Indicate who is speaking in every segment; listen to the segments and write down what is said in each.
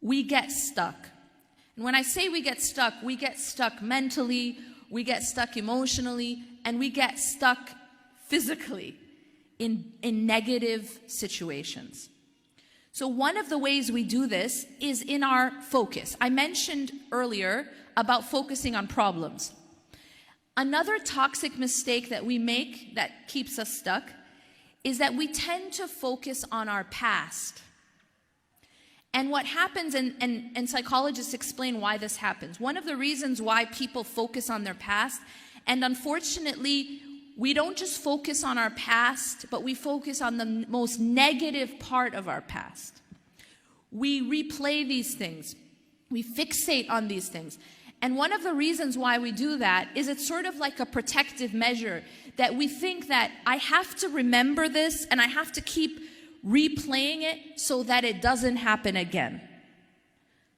Speaker 1: we get stuck. And when I say we get stuck mentally, we get stuck emotionally, and we get stuck physically in negative situations. So one of the ways we do this is in our focus. I mentioned earlier about focusing on problems. Another toxic mistake that we make that keeps us stuck is that we tend to focus on our past. And what happens, and psychologists explain why this happens. One of the reasons why people focus on their past, and unfortunately, we don't just focus on our past, but we focus on the most negative part of our past. We replay these things. We fixate on these things. And one of the reasons why we do that is it's sort of like a protective measure, that we think that I have to remember this and I have to keep replaying it so that it doesn't happen again.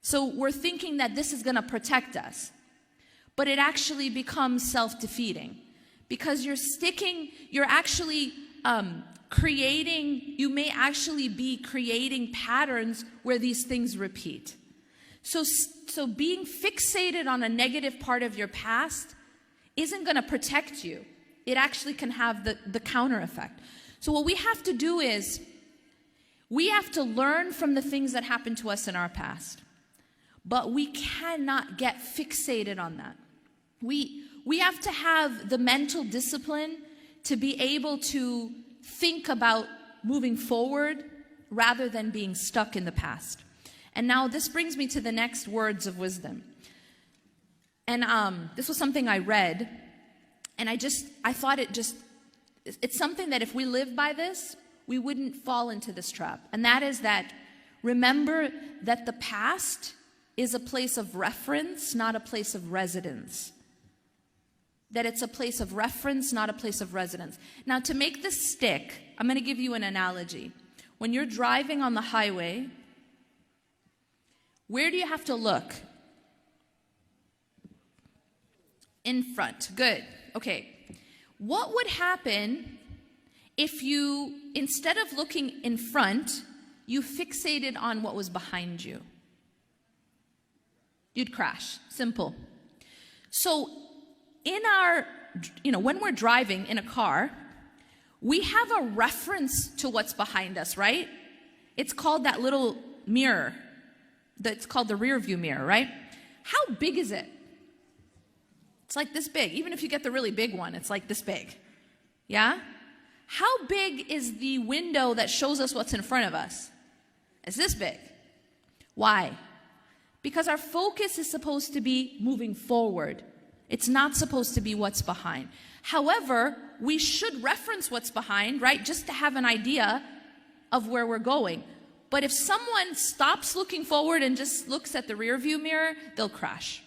Speaker 1: So we're thinking that this is going to protect us. But it actually becomes self-defeating, because you're actually creating, you may actually be creating patterns where these things repeat. So being fixated on a negative part of your past isn't going to protect you. It actually can have the counter effect. So what we have to do is, we have to learn from the things that happened to us in our past. But we cannot get fixated on that. We have to have the mental discipline to be able to think about moving forward rather than being stuck in the past. And now this brings me to the next words of wisdom. And this was something I read, and I thought it's something that if we live by this, we wouldn't fall into this trap. And that is that, remember that the past is a place of reference, not a place of residence. That it's a place of reference, not a place of residence. Now, to make this stick, I'm going to give you an analogy. When you're driving on the highway, where do you have to look? In front. Good. Okay. What would happen if you, instead of looking in front, you fixated on what was behind you? You'd crash. Simple. So in our, when we're driving in a car, we have a reference to what's behind us, right? It's called that little mirror. That's called the rear view mirror, right? How big is it? It's like this big. Even if you get the really big one, it's like this big. Yeah? How big is the window that shows us what's in front of us? It's this big. Why? Because our focus is supposed to be moving forward. It's not supposed to be what's behind. However, we should reference what's behind, right? Just to have an idea of where we're going. But if someone stops looking forward and just looks at the rear view mirror, they'll crash.